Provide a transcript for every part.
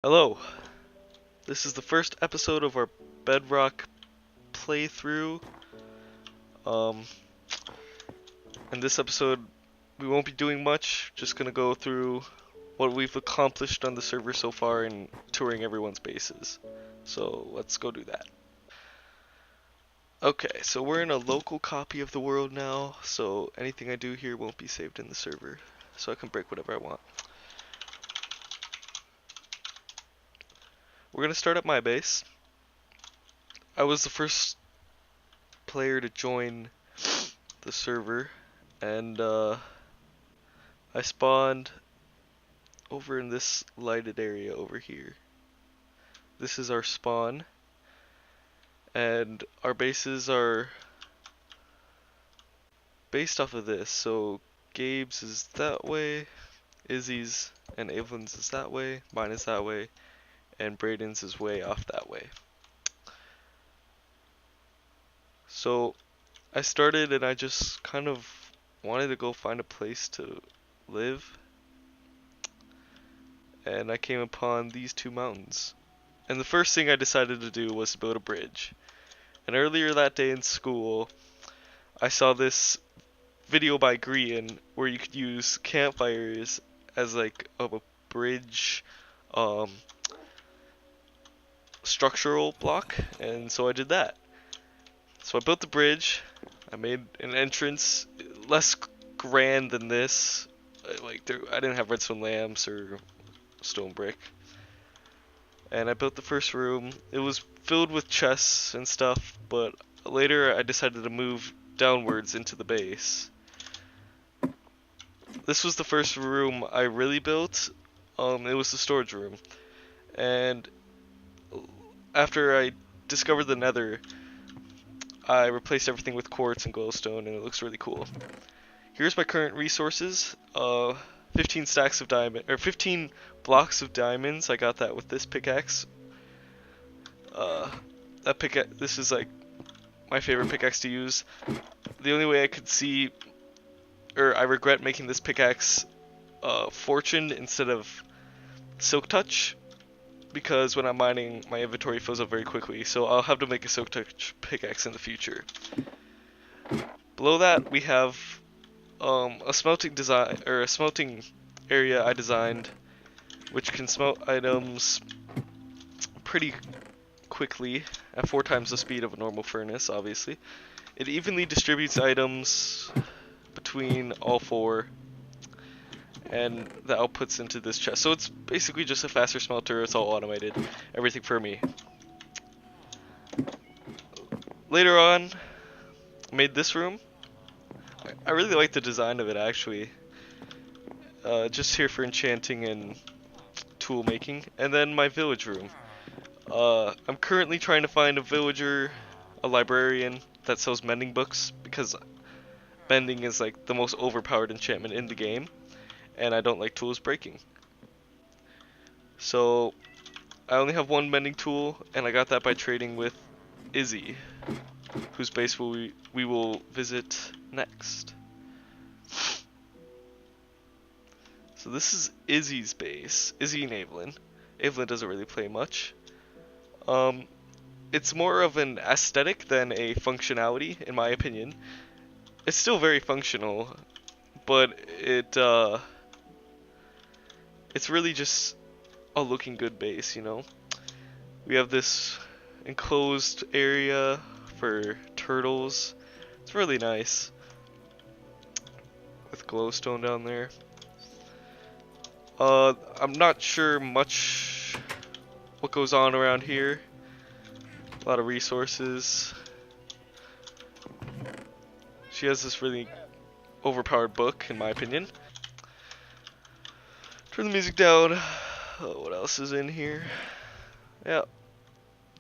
Hello, this is the first episode of our Bedrock playthrough. Um, in this episode, we won't be doing much, just gonna go through what we've accomplished on the server so far and touring everyone's bases. So let's go do that. Okay, so we're in a local copy of the world now, so anything I do here won't be saved in the server, so I can break whatever I want. We're gonna start at my base. I was the first player to join the server, and I spawned over in this lighted area over here. This is our spawn, and our bases are based off of this. So Gabe's is that way, Izzy's and Evelyn's is that way, mine is that way, and Braden's is way off that way. So I started and I just kind of wanted to go find a place to live, and I came upon these two mountains. And the first thing I decided to do was to build a bridge. And earlier that day in school, I saw this video by Grian where you could use campfires as like a bridge structural block, and so I did that. So I built the bridge, I made an entrance less grand than this. I didn't have redstone lamps or stone brick. And I built the first room. It was filled with chests and stuff, but later I decided to move downwards into the base. This was the first room I really built. It was the storage room. And after I discovered the nether, I replaced everything with quartz and glowstone, and it looks really cool. Here's my current resources. 15 stacks of diamond, or 15 blocks of diamonds. I got that with this pickaxe. This is like my favorite pickaxe to use. The only way I could see, or I regret making this pickaxe fortune instead of silk touch, because when I'm mining, my inventory fills up very quickly. So I'll have to make a silk touch pickaxe in the future. Below that, we have a smelting design, or a smelting area I designed, which can smelt items pretty quickly at 4 times the speed of a normal furnace. Obviously, it evenly distributes items between all 4, and the outputs into this chest. So it's basically just a faster smelter. It's all automated, everything for me. Later on, I made this room. I really like the design of it, actually. Just here for enchanting and tool making. And then my village room. I'm currently trying to find a villager, a librarian that sells mending books, because mending is like the most overpowered enchantment in the game, and I don't like tools breaking. So I only have one mending tool, and I got that by trading with Izzy, whose base we will visit next. So this is Izzy's base. Izzy and Evelyn. Evelyn doesn't really play much. It's more of an aesthetic than a functionality, in my opinion. It's still very functional, but it's really just a looking good base, you know? We have this enclosed area for turtles. It's really nice, with glowstone down there. I'm not sure much what goes on around here. A lot of resources. She has this really overpowered book, in my opinion. Turn the music down. Oh, what else is in here? Yeah,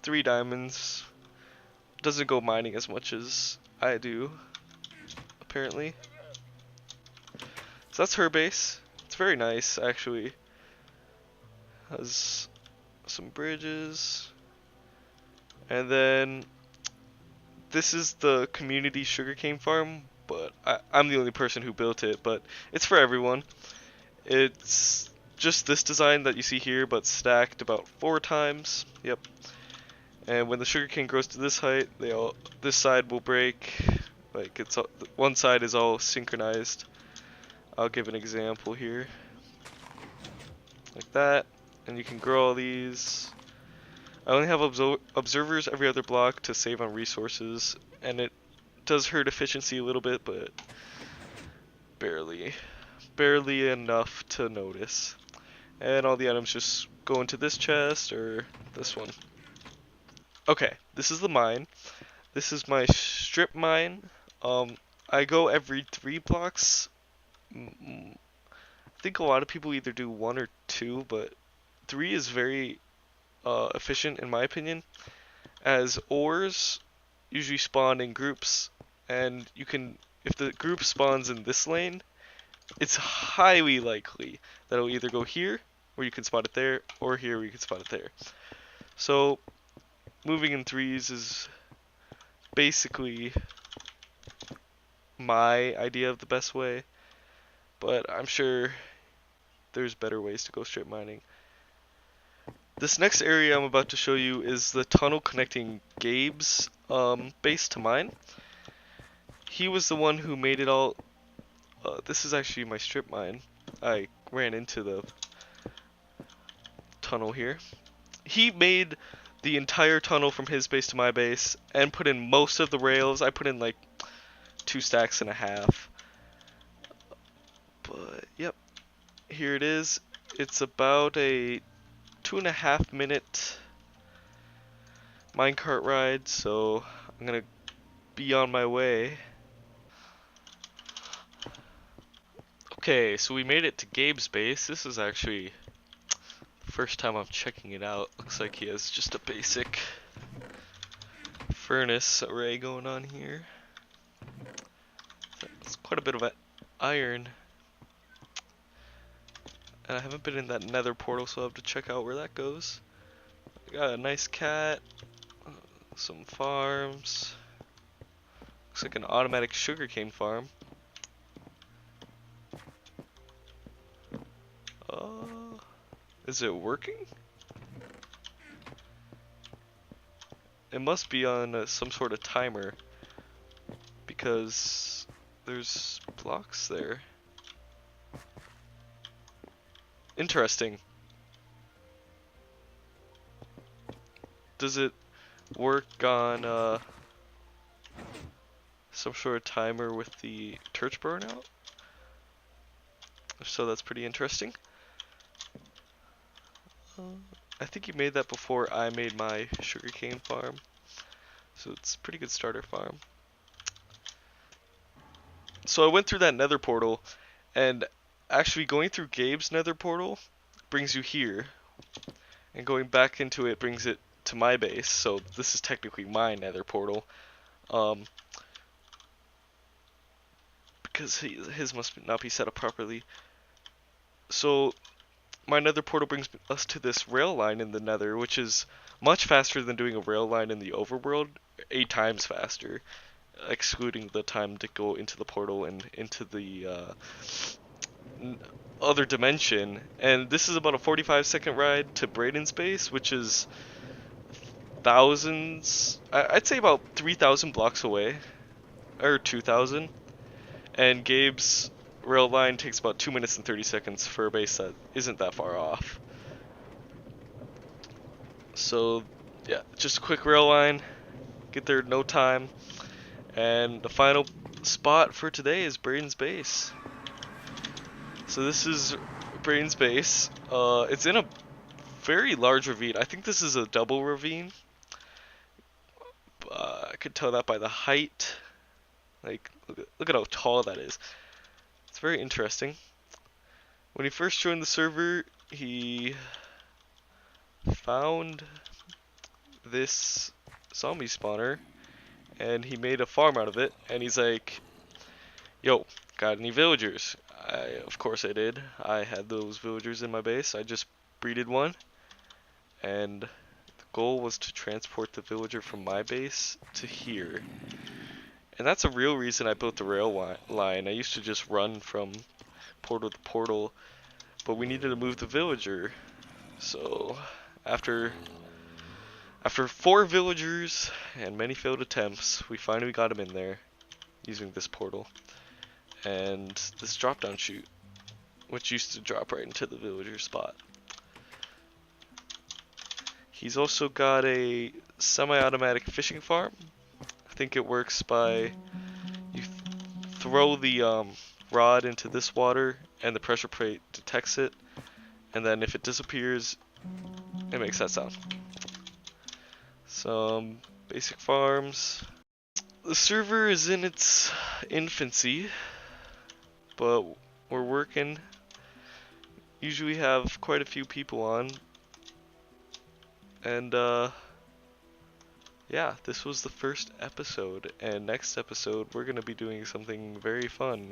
3 diamonds. Doesn't go mining as much as I do, apparently. So that's her base. It's very nice, actually. Has some bridges. And then this is the community sugarcane farm, but I'm the only person who built it, but it's for everyone. It's just this design that you see here, but stacked about 4 times. Yep. And when the sugarcane grows to this height, this side will break. Like one side is all synchronized. I'll give an example here, like that, and you can grow all these. I only have observers every other block to save on resources, and it does hurt efficiency a little bit, but barely enough to notice. And all the items just go into this chest or this one. Okay, this is the mine. This is my strip mine. I go every 3 blocks. I think a lot of people either do 1 or 2, but 3 is very efficient in my opinion, as ores usually spawn in groups, and you can, if the group spawns in this lane, it's highly likely that it'll either go here, where you can spot it there, or here where you can spot it there. So moving in 3s is basically my idea of the best way, but I'm sure there's better ways to go strip mining. This next area I'm about to show you is the tunnel connecting Gabe's base to mine. He was the one who made it all. This is actually my strip mine. I ran into the tunnel here. He made the entire tunnel from his base to my base and put in most of the rails. I put in like 2.5 stacks. But yep, here it is. It's about a 2.5 minute minecart ride, so I'm gonna be on my way. Okay, so we made it to Gabe's base. This is actually the first time I'm checking it out. Looks like he has just a basic furnace array going on here. It's quite a bit of iron. And I haven't been in that nether portal, so I'll have to check out where that goes. I got a nice cat, some farms. Looks like an automatic sugarcane farm. Is it working? It must be on some sort of timer, because there's blocks there. Interesting. Does it work on some sort of timer with the torch burnout? If so, that's pretty interesting. I think you made that before I made my sugarcane farm, so it's a pretty good starter farm. So I went through that nether portal, and actually going through Gabe's nether portal brings you here, and going back into it brings it to my base, so this is technically my nether portal, because his must not be set up properly. So my nether portal brings us to this rail line in the nether, which is much faster than doing a rail line in the overworld, 8 times faster, excluding the time to go into the portal and into the other dimension. And this is about a 45-second ride to Brayden's base, which is thousands, I'd say about 3,000 blocks away, or 2,000. And Gabe's rail line takes about 2 minutes and 30 seconds for a base that isn't that far off. So yeah, just a quick rail line, get there in no time. And the final spot for today is Brayden's base. So this is Brayden's base. It's in a very large ravine. I think this is a double ravine. I could tell that by the height. Like, look at how tall that is. It's very interesting. When he first joined the server, he found this zombie spawner, and he made a farm out of it, and he's like, yo, got any villagers? Of course I did. I had those villagers in my base. I just breeded one, and the goal was to transport the villager from my base to here. And that's a real reason I built the rail line. I used to just run from portal to portal, but we needed to move the villager. So after 4 villagers and many failed attempts, we finally got him in there using this portal and this drop down chute, which used to drop right into the villager spot. He's also got a semi-automatic fishing farm. I think it works by you throw the rod into this water and the pressure plate detects it, and then if it disappears, it makes that sound. Some basic farms. The server is in its infancy, but we're working. Usually have quite a few people on, and yeah, this was the first episode, and next episode we're gonna be doing something very fun.